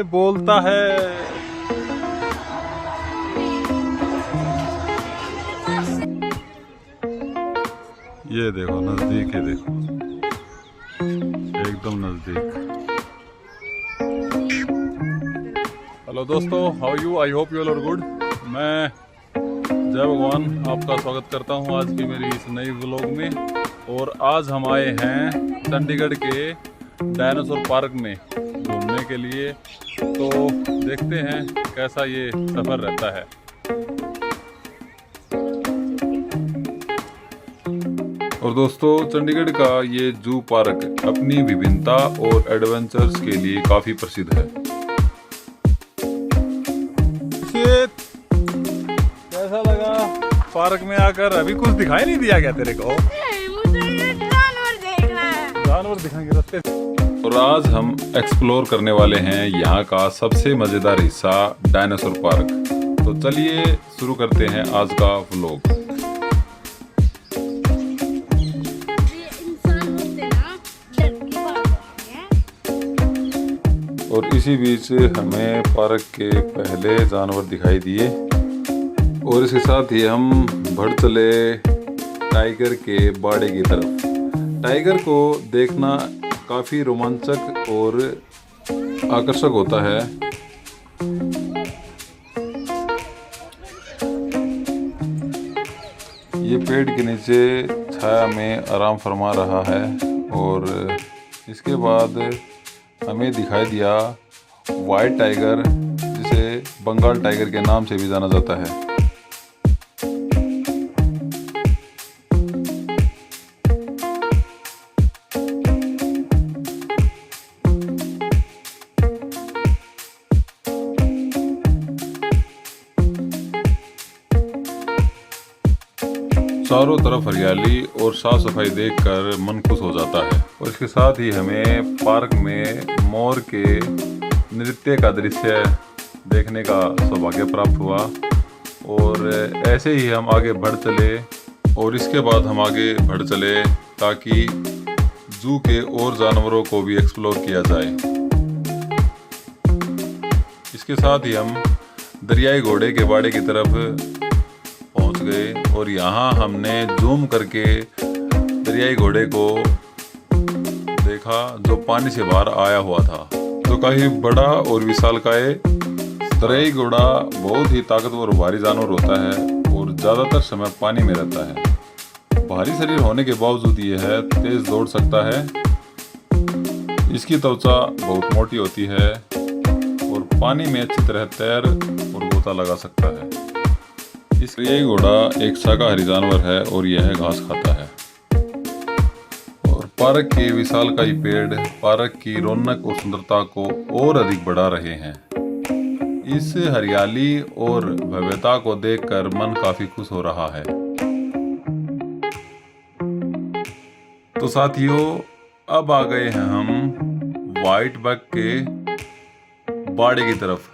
बोलता है। ये देखो नजदीक है, देखो एकदम नजदीक। हेलो दोस्तों, how you, I hope you all are good. मैं जय भगवान आपका स्वागत करता हूं आज की मेरी इस नई व्लॉग में। और आज हम आए हैं चंडीगढ़ के डायनासोर पार्क में घूमने के लिए। तो देखते हैं कैसा ये सफ़र रहता है। और दोस्तों, चंडीगढ़ का ये जू पार्क अपनी विभिन्नता और एडवेंचर्स के लिए काफ़ी प्रसिद्ध है। कैसा लगा पार्क में आकर? अभी कुछ दिखाई नहीं दिया क्या तेरे को? मुझे जानवर देखना है। जानवर दिखाएंगे रास्ते। और आज हम एक्सप्लोर करने वाले हैं यहाँ का सबसे मजेदार हिस्सा, डायनासोर पार्क। तो चलिए शुरू करते हैं आज का व्लॉग। और इसी बीच हमें पार्क के पहले जानवर दिखाई दिए और इसके साथ ही हम बढ़ चले टाइगर के बाड़े की तरफ। टाइगर को देखना काफ़ी रोमांचक और आकर्षक होता है। ये पेड़ के नीचे छाया में आराम फरमा रहा है। और इसके बाद हमें दिखाई दिया वाइट टाइगर, जिसे बंगाल टाइगर के नाम से भी जाना जाता है। चारों तरफ हरियाली और साफ सफाई देखकर मन खुश हो जाता है। और इसके साथ ही हमें पार्क में मोर के नृत्य का दृश्य देखने का सौभाग्य प्राप्त हुआ। और ऐसे ही हम आगे बढ़ चले। और इसके बाद हम आगे बढ़ चले ताकि जू के और जानवरों को भी एक्सप्लोर किया जाए। इसके साथ ही हम दरियाई घोड़े के बाड़े की तरफ पहुंच गए। और यहाँ हमने जूम करके दरियाई घोड़े को देखा जो पानी से बाहर आया हुआ था। तो काफी बड़ा और विशालकाय दरियाई घोड़ा बहुत ही ताकतवर भारी जानवर होता है और ज़्यादातर समय पानी में रहता है। भारी शरीर होने के बावजूद यह तेज दौड़ सकता है। इसकी त्वचा बहुत मोटी होती है और पानी में अच्छी तरह तैर और गोता लगा सकता है। ये घोड़ा एक शाकाहारी जानवर है और यह घास खाता है। और पार्क के विशालकाय पेड़ पार्क की रौनक और सुंदरता को और अधिक बढ़ा रहे हैं। इस हरियाली और भव्यता को देखकर मन काफी खुश हो रहा है। तो साथियों, अब आ गए हैं हम व्हाइट बक के बाड़े की तरफ।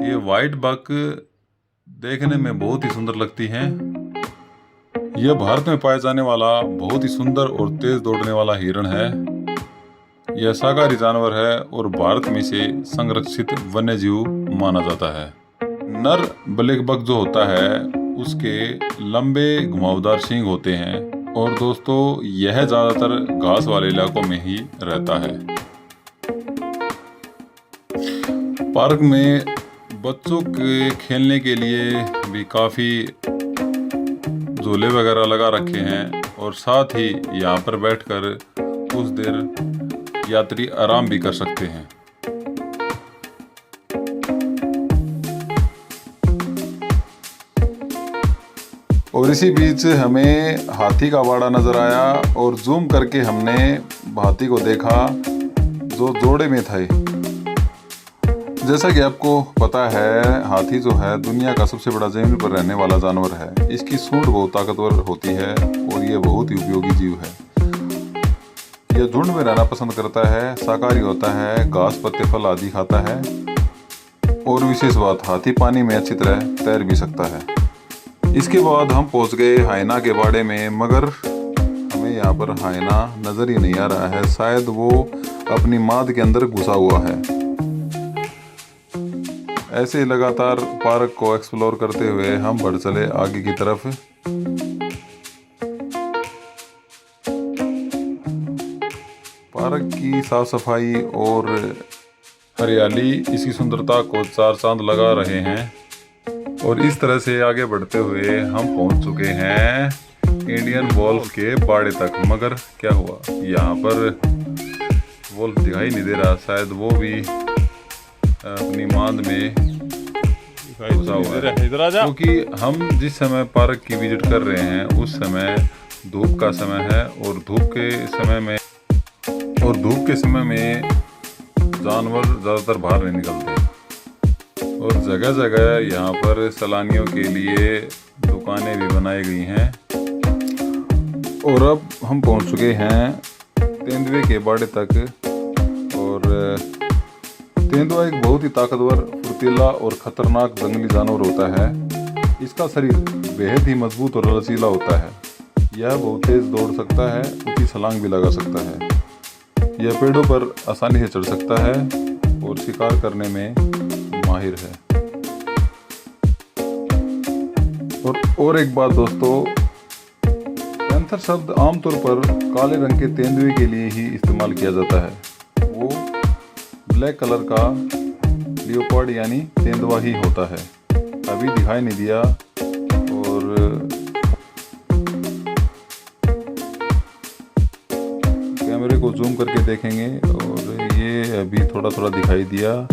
ये व्हाइट बक देखने में बहुत ही सुंदर लगती हैं। यह भारत में पाया जाने वाला बहुत ही सुंदर और तेज दौड़ने वाला हिरण है। यह शाकाहारी जानवर है और भारत में से संरक्षित वन्यजीव माना जाता है। नर ब्लैक बक जो होता है उसके लंबे घुमावदार सींग होते हैं। और दोस्तों, यह ज्यादातर घास वाले इलाकों में ही रहता है। पार्क में बच्चों के खेलने के लिए भी काफ़ी झूले वगैरह लगा रखे हैं। और साथ ही यहाँ पर बैठकर कुछ देर यात्री आराम भी कर सकते हैं। और इसी बीच हमें हाथी का बाड़ा नजर आया और जूम करके हमने हाथी को देखा जो जोड़े में थे। जैसा कि आपको पता है, हाथी जो है दुनिया का सबसे बड़ा जमीन पर रहने वाला जानवर है। इसकी सूंड बहुत ताकतवर होती है और ये बहुत ही उपयोगी जीव है। यह झुंड में रहना पसंद करता है, शाकाहारी होता है, घास पत्ते फल आदि खाता है। और विशेष बात, हाथी पानी में अच्छी तरह तैर भी सकता है। इसके बाद हम पहुंच गए हाइना के बाड़े में, मगर हमें यहाँ पर हाइना नजर ही नहीं आ रहा है। शायद वो अपनी माद के अंदर घुसा हुआ है। ऐसे ही लगातार पार्क को एक्सप्लोर करते हुए हम बढ़ चले आगे की तरफ। पार्क की साफ सफाई और हरियाली इसकी सुंदरता को चार चांद लगा रहे हैं। और इस तरह से आगे बढ़ते हुए हम पहुंच चुके हैं इंडियन वॉल्फ के बाड़े तक। मगर क्या हुआ, यहाँ पर वॉल्फ दिखाई नहीं दे रहा। शायद वो भी अपनी मांद में घुसा हुआ है, क्योंकि हम जिस समय पार्क की विजिट कर रहे हैं उस समय धूप का समय है। और धूप के समय में जानवर ज़्यादातर बाहर नहीं निकलते। और जगह जगह यहाँ पर सैलानियों के लिए दुकानें भी बनाई गई हैं। और अब हम पहुँच चुके हैं तेंदुए के बाड़े तक। और तेंदुआ एक बहुत ही ताकतवर, फुर्तीला और खतरनाक जंगली जानवर होता है। इसका शरीर बेहद ही मजबूत और लचीला होता है। यह बहुत तेज दौड़ सकता है, ऊंची छलांग भी लगा सकता है। यह पेड़ों पर आसानी से चढ़ सकता है और शिकार करने में माहिर है। और एक बात दोस्तों, पैंथर शब्द आमतौर पर काले रंग के तेंदुए के लिए ही इस्तेमाल किया जाता है। वो ब्लैक कलर का लियोपार्ड यानी तेंदुआ ही होता है। अभी दिखाई नहीं दिया। और कैमरे को जूम करके देखेंगे और ये अभी थोड़ा थोड़ा दिखाई दिया।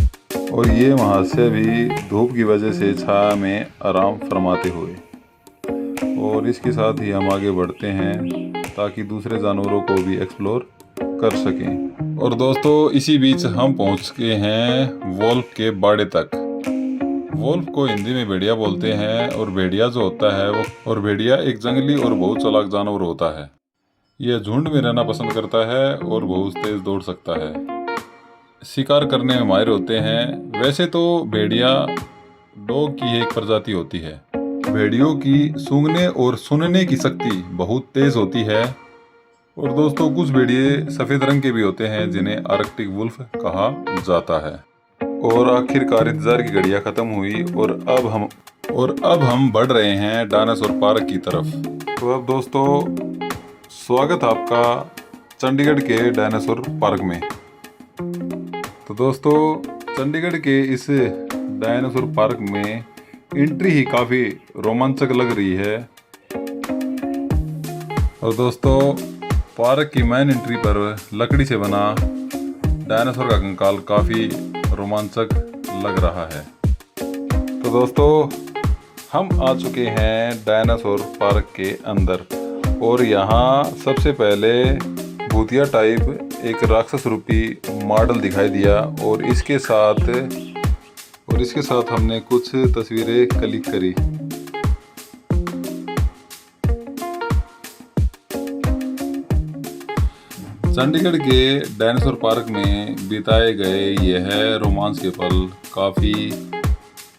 और ये महाशय भी धूप की वजह से छाया में आराम फरमाते हुए। और इसके साथ ही हम आगे बढ़ते हैं ताकि दूसरे जानवरों को भी एक्सप्लोर कर सकें। और दोस्तों इसी बीच हम पहुंच गए हैं वॉल्फ के बाड़े तक। वॉल्फ को हिंदी में भेड़िया बोलते हैं। और भेड़िया जो होता है वो भेड़िया एक जंगली और बहुत चालाक जानवर होता है। यह झुंड में रहना पसंद करता है और बहुत तेज दौड़ सकता है। शिकार करने में माहिर होते हैं। वैसे तो भेड़िया डॉग की एक प्रजाति होती है। भेड़ियों की सूंघने और सुनने की शक्ति बहुत तेज होती है। और दोस्तों कुछ भेड़िए सफ़ेद रंग के भी होते हैं जिन्हें आर्कटिक वुल्फ कहा जाता है। और आखिरकार इंतजार की घड़ियां खत्म हुई और अब हम बढ़ रहे हैं डायनासोर पार्क की तरफ। तो अब दोस्तों स्वागत आपका चंडीगढ़ के डायनासोर पार्क में। तो दोस्तों चंडीगढ़ के इस डायनासोर पार्क में एंट्री ही काफ़ी रोमांचक लग रही है। और दोस्तों पार्क की मेन एंट्री पर लकड़ी से बना डायनासोर का कंकाल काफ़ी रोमांचक लग रहा है। तो दोस्तों हम आ चुके हैं डायनासोर पार्क के अंदर। और यहाँ सबसे पहले भूतिया टाइप एक राक्षस रूपी मॉडल दिखाई दिया। और इसके साथ हमने कुछ तस्वीरें क्लिक करी। चंडीगढ़ के डायनासोर पार्क में बिताए गए यह रोमांस के पल काफ़ी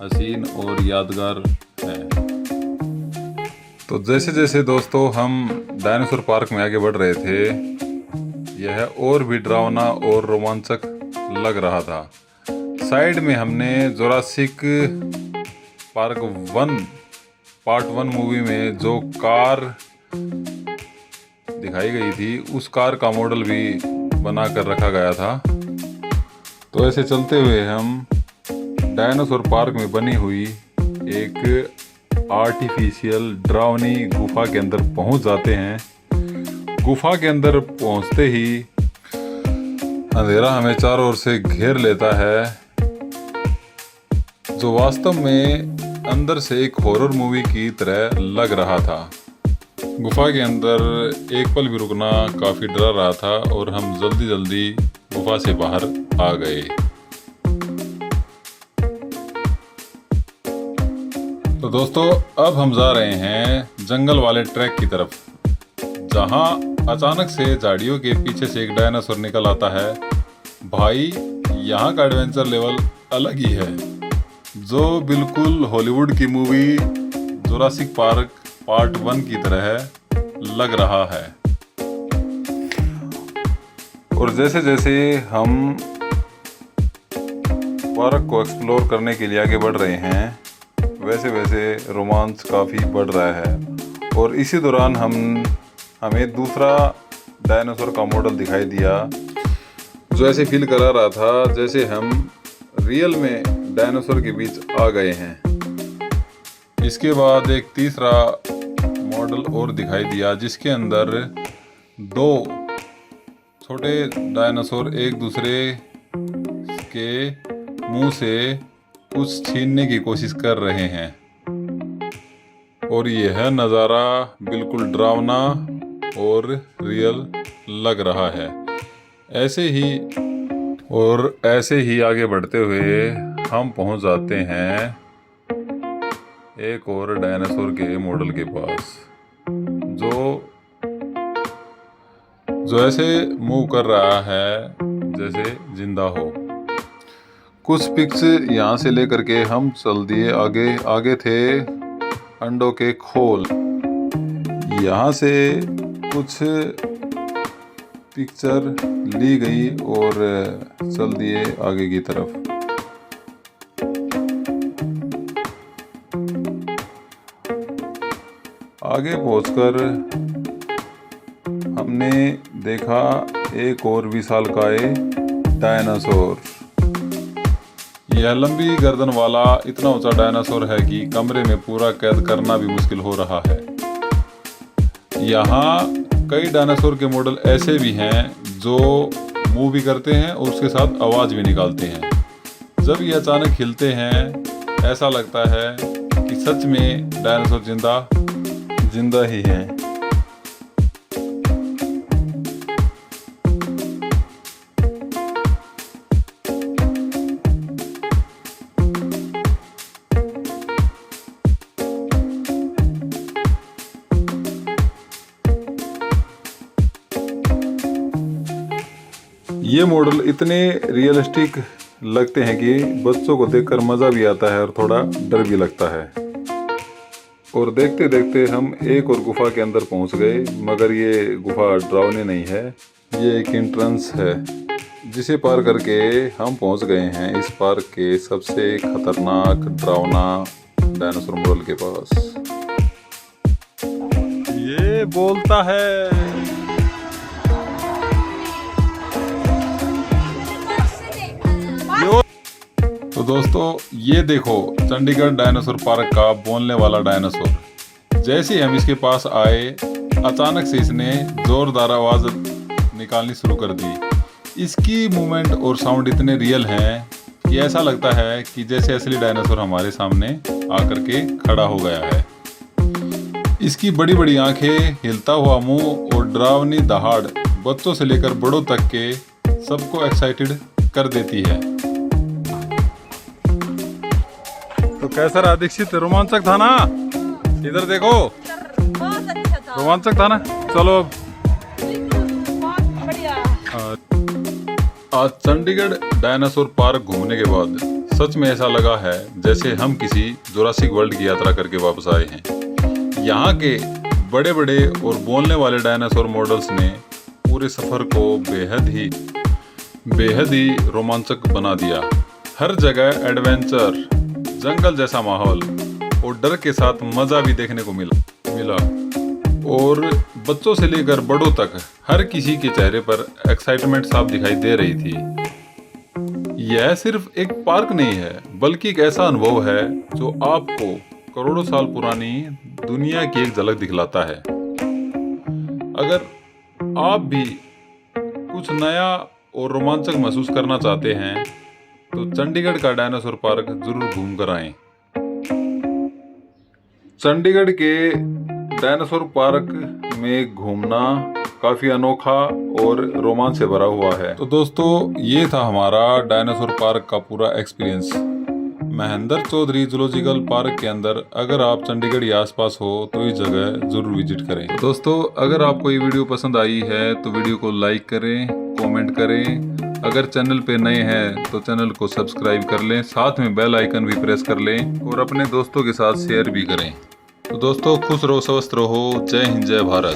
हसीन और यादगार है। तो जैसे जैसे दोस्तों हम डायनासोर पार्क में आगे बढ़ रहे थे यह और भी डरावना और रोमांचक लग रहा था। साइड में हमने जुरासिक पार्क 1 पार्ट 1 मूवी में जो कार दिखाई गई थी उस कार का मॉडल भी बना कर रखा गया था। तो ऐसे चलते हुए हम डायनासोर पार्क में बनी हुई एक आर्टिफिशियल डरावनी गुफा के अंदर पहुंच जाते हैं। गुफा के अंदर पहुंचते ही अंधेरा हमें चारों ओर से घेर लेता है, जो वास्तव में अंदर से एक हॉरर मूवी की तरह लग रहा था। गुफा के अंदर एक पल भी रुकना काफ़ी डरा रहा था और हम जल्दी जल्दी गुफा से बाहर आ गए। तो दोस्तों अब हम जा रहे हैं जंगल वाले ट्रैक की तरफ, जहां अचानक से झाड़ियों के पीछे से एक डायनासोर निकल आता है। भाई यहाँ का एडवेंचर लेवल अलग ही है, जो बिल्कुल हॉलीवुड की मूवी जुरासिक पार्क पार्ट 1 की तरह लग रहा है। और जैसे जैसे हम पार्क को एक्सप्लोर करने के लिए आगे बढ़ रहे हैं, वैसे वैसे रोमांस काफ़ी बढ़ रहा है। और इसी दौरान हमें दूसरा डायनासोर का मॉडल दिखाई दिया, जो ऐसे फील करा रहा था जैसे हम रियल में डायनासोर के बीच आ गए हैं। इसके बाद एक तीसरा मॉडल और दिखाई दिया, जिसके अंदर 2 छोटे डायनासोर एक दूसरे के मुंह से कुछ छीनने की कोशिश कर रहे हैं। और यह नज़ारा बिल्कुल डरावना और रियल लग रहा है। ऐसे ही आगे बढ़ते हुए हम पहुंच जाते हैं एक और डायनासोर के मॉडल के पास, जो ऐसे मूव कर रहा है जैसे जिंदा हो। कुछ पिक्स यहाँ से लेकर के हम चल दिए आगे थे अंडों के खोल। यहाँ से कुछ पिक्चर ली गई और चल दिए आगे की तरफ। आगे पहुंचकर हमने देखा एक और विशालकाय डायनासोर। यह लंबी गर्दन वाला इतना ऊंचा डायनासोर है कि कमरे में पूरा कैद करना भी मुश्किल हो रहा है। यहाँ कई डायनासोर के मॉडल ऐसे भी हैं जो मूव भी करते हैं और उसके साथ आवाज़ भी निकालते हैं। जब ये अचानक हिलते हैं ऐसा लगता है कि सच में डायनासोर जिंदा ही हैं। ये मॉडल इतने रियलिस्टिक लगते हैं कि बच्चों को देखकर मज़ा भी आता है और थोड़ा डर भी लगता है। और देखते देखते हम एक और गुफा के अंदर पहुंच गए, मगर ये गुफा डरावनी नहीं है, ये एक एंट्रेंस है जिसे पार करके हम पहुंच गए हैं इस पार्क के सबसे खतरनाक डरावना डायनासोर मॉडल के पास। ये बोलता है। तो दोस्तों ये देखो चंडीगढ़ डायनासोर पार्क का बोलने वाला डायनासोर। जैसे ही हम इसके पास आए अचानक से इसने जोरदार आवाज़ निकालनी शुरू कर दी। इसकी मूवमेंट और साउंड इतने रियल हैं कि ऐसा लगता है कि जैसे असली डायनासोर हमारे सामने आकर के खड़ा हो गया है। इसकी बड़ी बड़ी आंखें, हिलता हुआ मुंह और डरावनी दहाड़ बच्चों से लेकर बड़ों तक के सबको एक्साइटेड कर देती है। तो कैसा रहा दीक्षित? रोमांचक था ना? इधर देखो, बहुत अच्छा था। रोमांचक था ना? चलो बहुत बढ़िया। आज चंडीगढ़ डायनासोर पार्क घूमने के बाद सच में ऐसा लगा है जैसे हम किसी जुरासिक वर्ल्ड की यात्रा करके वापस आए हैं। यहाँ के बड़े बड़े और बोलने वाले डायनासोर मॉडल्स ने पूरे सफर को बेहद ही रोमांचक बना दिया। हर जगह एडवेंचर, जंगल जैसा माहौल और डर के साथ मजा भी देखने को मिला। और बच्चों से लेकर बड़ों तक हर किसी के चेहरे पर एक्साइटमेंट साफ दिखाई दे रही थी। यह सिर्फ एक पार्क नहीं है, बल्कि एक ऐसा अनुभव है जो आपको करोड़ों साल पुरानी दुनिया की एक झलक दिखलाता है। अगर आप भी कुछ नया और रोमांचक महसूस करना चाहते हैं तो चंडीगढ़ का डायनासोर पार्क जरूर घूम कर आएं। चंडीगढ़ के डायनासोर पार्क में घूमना काफ़ी अनोखा और रोमांच से भरा हुआ है। तो दोस्तों ये था हमारा डायनासोर पार्क का पूरा experience. Mahendra Chaudhary zoological park के अंदर अगर आप चंडीगढ़ या आसपास हो तो इस जगह जरूर विजिट करें। तो दोस्तों अगर आपको ये वीडियो पसंद आई है तो वीडियो को लाइक करें, कमेंट करें। अगर चैनल पे नए हैं तो चैनल को सब्सक्राइब कर लें, साथ में बेल आइकन भी प्रेस कर लें और अपने दोस्तों के साथ शेयर भी करें। तो दोस्तों खुश रहो, स्वस्थ रहो। जय हिंद, जय भारत।